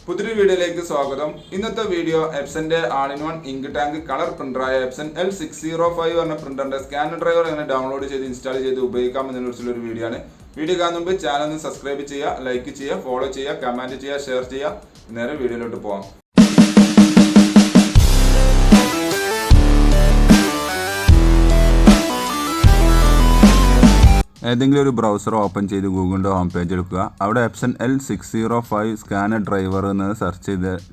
പുതിയൊരു വീഡിയോയിലേക്ക് സ്വാഗതം. ഇന്നത്തെ വീഡിയോ എപ്സന്റെ all-in-one ഇങ്ക് ടാങ്ക് കളർ പ്രിന്ററായ എപ്സൺ L605 എന്ന പ്രിന്ററിന്റെ സ്കാനർ ഡ്രൈവർ എങ്ങനെ ഡൗൺലോഡ് ചെയ്ത് ഇൻസ്റ്റാൾ ചെയ്ത് ഉപയോഗിക്കാം എന്നതിനെക്കുറിച്ചുള്ള ഒരു വീഡിയോ ആണ്. വീഡിയോ കാണുന്ന മുമ്പ് ചാനൽ ഒന്ന് സബ്സ്ക്രൈബ് ചെയ്യുക, ലൈക്ക് ചെയ്യുക, ഫോളോ ചെയ്യുക, കമന്റ് ചെയ്യുക, ഷെയർ ചെയ്യുക. നേരെ വീഡിയോയിലോട്ട് പോകാം. ഏതെങ്കിലും ഒരു ബ്രൗസർ ഓപ്പൺ ചെയ്ത് ഗൂഗിളിൻ്റെ ഹോം പേജ് എടുക്കുക. അവിടെ എപ്സൺ L605 സ്കാനർ ഡ്രൈവർ എന്ന്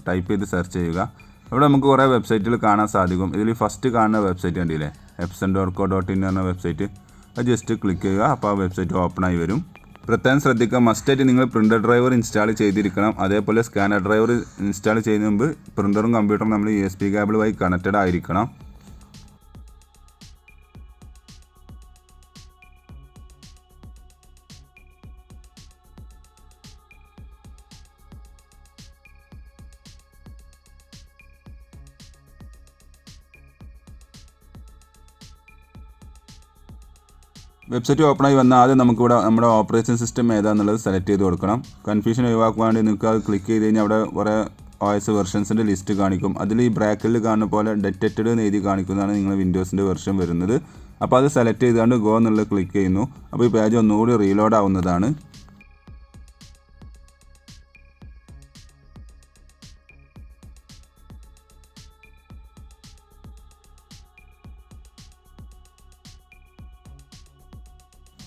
ടൈപ്പ് ചെയ്ത് സെർച്ച് ചെയ്യുക. ഇവിടെ നമുക്ക് കുറേ വെബ്സൈറ്റുകൾ കാണാൻ സാധിക്കും. ഇതിൽ ഫസ്റ്റ് കാണുന്ന വെബ്സൈറ്റ് കണ്ടില്ലേ, epson.co.in എന്ന വെബ്സൈറ്റ്. അത് ജസ്റ്റ് ക്ലിക്ക് ചെയ്യുക. അപ്പോൾ ആ വെബ്സൈറ്റ് ഓപ്പൺ ആയി വരും. പ്രത്യേകം ശ്രദ്ധിക്കുക, മസ്റ്റായിട്ട് നിങ്ങൾ പ്രിൻ്റർ ഡ്രൈവർ ഇൻസ്റ്റാൾ ചെയ്തിരിക്കണം. അതേപോലെ സ്കാനർ ഡ്രൈവർ ഇൻസ്റ്റാൾ ചെയ്യുന്ന മുമ്പ് പ്രിൻ്ററും കമ്പ്യൂട്ടറും നമ്മൾ USB കേബിൾ വഴി കണക്റ്റഡ് ആയിരിക്കണം. വെബ്സൈറ്റ് ഓപ്പൺ ആയി വന്നാൽ ആദ്യം നമുക്കിവിടെ നമ്മുടെ ഓപ്പറേറ്റിംഗ് സിസ്റ്റം ഏതാണെന്നുള്ളത് സെലക്ട് ചെയ്ത് കൊടുക്കണം. കൺഫ്യൂഷൻ ഒഴിവാക്കാൻ വേണ്ടി നിങ്ങൾക്ക് അത് ക്ലിക്ക് ചെയ്ത് കഴിഞ്ഞാൽ അവിടെ കുറേ OS വെർഷൻസിൻ്റെ ലിസ്റ്റ് കാണിക്കും. അതിൽ ഈ ബ്രാക്കറ്റിൽ കാണുന്ന പോലെ ഡിറ്റക്റ്റഡ് എന്ന് എഴുതി കാണിക്കുന്നതാണ് നിങ്ങൾ വിൻഡോസിൻ്റെ വെർഷൻ വരുന്നത്. അപ്പോൾ അത് സെലക്ട് ചെയ്തുകൊണ്ട് ഗോ എന്നുള്ളത് ക്ലിക്ക് ചെയ്യുന്നു. അപ്പോൾ ഈ പേജ് ഒന്നുകൂടി റീലോഡ് ആവുന്നതാണ്.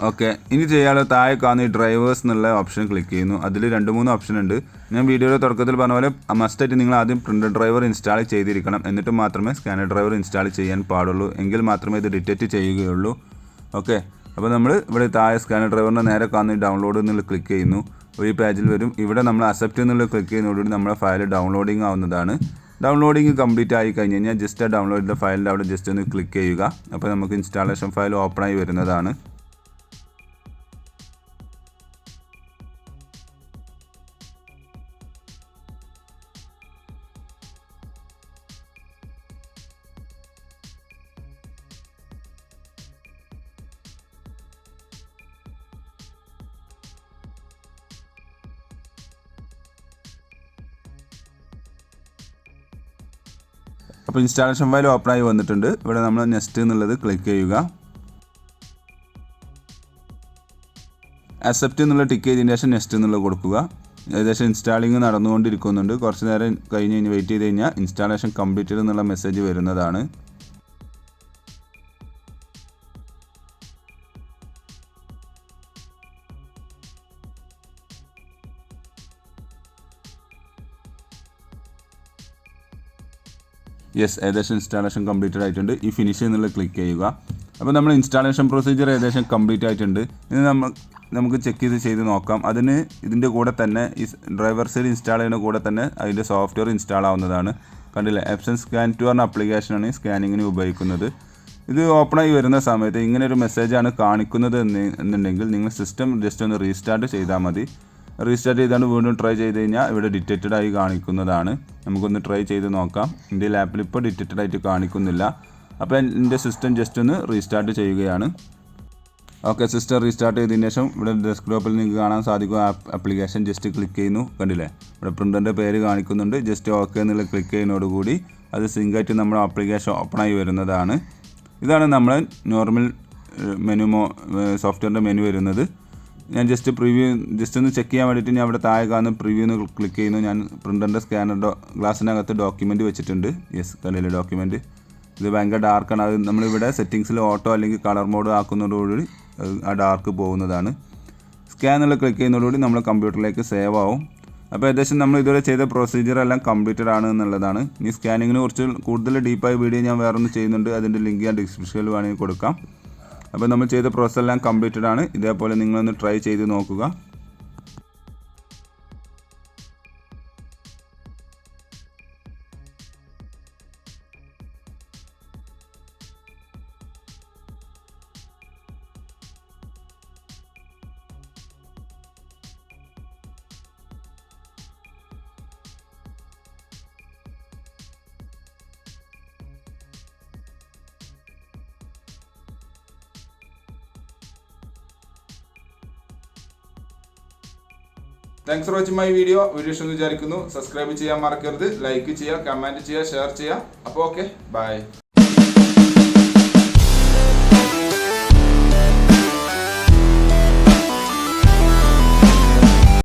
ഓക്കെ, ഇനി ചെയ്യാനുള്ള താഴെ കാണുന്ന ഈ ഡ്രൈവേഴ്സ് എന്നുള്ള ഓപ്ഷൻ ക്ലിക്ക് ചെയ്യുന്നു. അതിൽ 2-3 ഓപ്ഷൻ ഉണ്ട്. ഞാൻ വീഡിയോയുടെ തുടക്കത്തിൽ പറഞ്ഞ പോലെ മസ്റ്റായിട്ട് നിങ്ങൾ ആദ്യം പ്രിൻ്റർ ഡ്രൈവർ ഇൻസ്റ്റാൾ ചെയ്തിരിക്കണം. എന്നിട്ട് മാത്രമേ സ്കാനർ ഡ്രൈവർ ഇൻസ്റ്റാൾ ചെയ്യാൻ പാടുള്ളൂ. എങ്കിൽ മാത്രമേ ഇത് ഡിറ്റക്റ്റ് ചെയ്യുകയുള്ളൂ. ഓക്കെ, അപ്പോൾ നമ്മൾ ഇവിടെ താഴെ സ്കാനർ ഡ്രൈവറിൻ്റെ നേരെ കാണുന്ന ഡൗൺലോഡ് എന്നുള്ള ക്ലിക്ക് ചെയ്യുന്നു. ഒരു പേജിൽ വരും. ഇവിടെ നമ്മൾ അക്സെപ്റ്റ് എന്നുള്ള ക്ലിക്ക് ചെയ്യുന്നതോടുകൂടി നമ്മുടെ ഫയൽ ഡൗൺലോഡിങ് ആവുന്നതാണ്. ഡൗൺലോഡിങ് കംപ്ലീറ്റ് ആയി കഴിഞ്ഞ് കഴിഞ്ഞാൽ ജസ്റ്റ് ആ ഡൗൺലോഡ് ചെയ്ത ഫയലിൻ്റെ അവിടെ ജസ്റ്റ് ഒന്ന് ക്ലിക്ക് ചെയ്യുക. അപ്പോൾ നമുക്ക് ഇൻസ്റ്റാളേഷൻ ഫയൽ ഓപ്പൺ ആയി വരുന്നതാണ്. അപ്പോൾ ഇൻസ്റ്റാളേഷൻ ഫയൽ ഓപ്പൺ ആയി വന്നിട്ടുണ്ട്. ഇവിടെ നമ്മൾ നെക്സ്റ്റ് എന്നുള്ളത് ക്ലിക്ക് ചെയ്യുക. അക്സെപ്റ്റ് എന്നുള്ള ടിക്ക് ചെയ്തതിന് ശേഷം നെക്സ്റ്റ് എന്നുള്ളത് കൊടുക്കുക. ഏകദേശം ഇൻസ്റ്റാളിങ് നടന്നുകൊണ്ടിരിക്കുന്നുണ്ട്. കുറച്ച് നേരം കഴിഞ്ഞ് വെയിറ്റ് ചെയ്ത് കഴിഞ്ഞാൽ ഇൻസ്റ്റാളേഷൻ കംപ്ലീറ്റഡ് എന്നുള്ള മെസ്സേജ് വരുന്നതാണ്. യെസ്, ഏകദേശം ഇൻസ്റ്റാളേഷൻ കംപ്ലീറ്റഡ് ആയിട്ടുണ്ട്. ഈ ഫിനിഷ് എന്നുള്ള ക്ലിക്ക് ചെയ്യുക. അപ്പോൾ നമ്മൾ ഇൻസ്റ്റാളേഷൻ പ്രൊസീജിയർ ഏകദേശം കംപ്ലീറ്റ് ആയിട്ടുണ്ട്. ഇനി നമുക്ക് ചെക്ക് ചെയ്ത് നോക്കാം. അതിന് ഇതിൻ്റെ കൂടെ തന്നെ ഈ ഡ്രൈവർ സൈഡ് ഇൻസ്റ്റാൾ ചെയ്യുന്ന കൂടെ തന്നെ അതിൻ്റെ സോഫ്റ്റ്വെയർ ഇൻസ്റ്റാൾ ആവുന്നതാണ്. കണ്ടില്ലേ, എപ്സൺ സ്കാൻ ടു പറഞ്ഞ ആപ്ലിക്കേഷനാണ് സ്കാനിങ്ങിന് ഉപയോഗിക്കുന്നത്. ഇത് ഓപ്പണായി വരുന്ന സമയത്ത് ഇങ്ങനെ ഒരു മെസ്സേജാണ് കാണിക്കുന്നത് എന്നുണ്ടെങ്കിൽ നിങ്ങൾ സിസ്റ്റം ജസ്റ്റ് ഒന്ന് റീസ്റ്റാർട്ട് ചെയ്താൽ മതി. റീസ്റ്റാർട്ട് ചെയ്താണ് വീണ്ടും ട്രൈ ചെയ്ത് കഴിഞ്ഞാൽ ഇവിടെ ഡിറ്റക്റ്റഡ് ആയി കാണിക്കുന്നതാണ്. നമുക്കൊന്ന് ട്രൈ ചെയ്ത് നോക്കാം. എൻ്റെ ലാപ്പിൽ ഇപ്പോൾ ഡിറ്റക്റ്റഡ് ആയിട്ട് കാണിക്കുന്നില്ല. അപ്പോൾ എൻ്റെ സിസ്റ്റം ജസ്റ്റ് ഒന്ന് റീസ്റ്റാർട്ട് ചെയ്യുകയാണ്. ഓക്കെ, സിസ്റ്റം റീസ്റ്റാർട്ട് ചെയ്തതിന് ശേഷം ഇവിടെ ഡെസ്ക്ടോപ്പിൽ നിങ്ങൾക്ക് കാണാൻ സാധിക്കും ആപ്ലിക്കേഷൻ ജസ്റ്റ് ക്ലിക്ക് ചെയ്യുന്നു. കണ്ടില്ലേ, ഇവിടെ പ്രിൻ്ററിൻ്റെ പേര് കാണിക്കുന്നുണ്ട്. ജസ്റ്റ് ഓക്കെ എന്നുള്ള ക്ലിക്ക് ചെയ്യുന്നതോടുകൂടി അത് സിങ്കായിട്ട് നമ്മുടെ ആപ്ലിക്കേഷൻ ഓപ്പണായി വരുന്നതാണ്. ഇതാണ് നമ്മൾ നോർമൽ സോഫ്റ്റ്വെയറിൻ്റെ മെനു വരുന്നത്. ഞാൻ ജസ്റ്റ് ഒന്ന് ചെക്ക് ചെയ്യാൻ വേണ്ടിയിട്ട് ഞാൻ അവിടെ താഴെ കാണുന്ന പ്രിവ്യൂ എന്ന് ക്ലിക്ക് ചെയ്യുന്നു. ഞാൻ പ്രിൻ്ററിൻ്റെ സ്കാനർ ഗ്ലാസിനകത്ത് ഡോക്യുമെൻറ്റ് വെച്ചിട്ടുണ്ട്. യെസ്, കണ്ടില്ലേ ഡോക്യുമെൻറ്റ്. ഇത് ഭയങ്കര ഡാർക്കാണ്. അത് നമ്മളിവിടെ സെറ്റിങ്സിൽ ഓട്ടോ അല്ലെങ്കിൽ കളർ മോഡ് ആക്കുന്നതോടുകൂടി ആ ഡാർക്ക് പോകുന്നതാണ്. സ്കാൻ എന്നുള്ള ക്ലിക്ക് ചെയ്യുന്നതോടുകൂടി നമ്മൾ കമ്പ്യൂട്ടറിലേക്ക് സേവ് ആവും. അപ്പോൾ ഏകദേശം നമ്മൾ ഇതുവരെ ചെയ്ത പ്രൊസീജിയർ എല്ലാം കംപ്ലീറ്റഡ് ആണ് എന്നുള്ളതാണ്. ഈ സ്കാനിങ്ങിനെ കുറിച്ച് കൂടുതൽ ഡീപ്പായ വീഡിയോ ഞാൻ വേറൊന്ന് ചെയ്യുന്നുണ്ട്. അതിൻ്റെ ലിങ്ക് ഞാൻ ഡിസ്ക്രിപ്ഷനിൽ വേണമെങ്കിൽ കൊടുക്കാം. അപ്പോൾ നമ്മൾ ചെയ്ത പ്രോസസ് എല്ലാം കംപ്ലീറ്റഡ് ആണ്. ഇതേപോലെ നിങ്ങളൊന്ന് ട്രൈ ചെയ്ത് നോക്കുക. Thanks for watching my video ഇഷ്ടമെന്ന് വിചാരിക്കുന്നു. സബ്സ്ക്രൈബ് ചെയ്യാൻ മറക്കരുത്, ലൈക്ക് ചെയ്യുക, കമൻറ്റ് ചെയ്യുക, ഷെയർ ചെയ്യുക. അപ്പോൾ ഓക്കെ, ബൈ.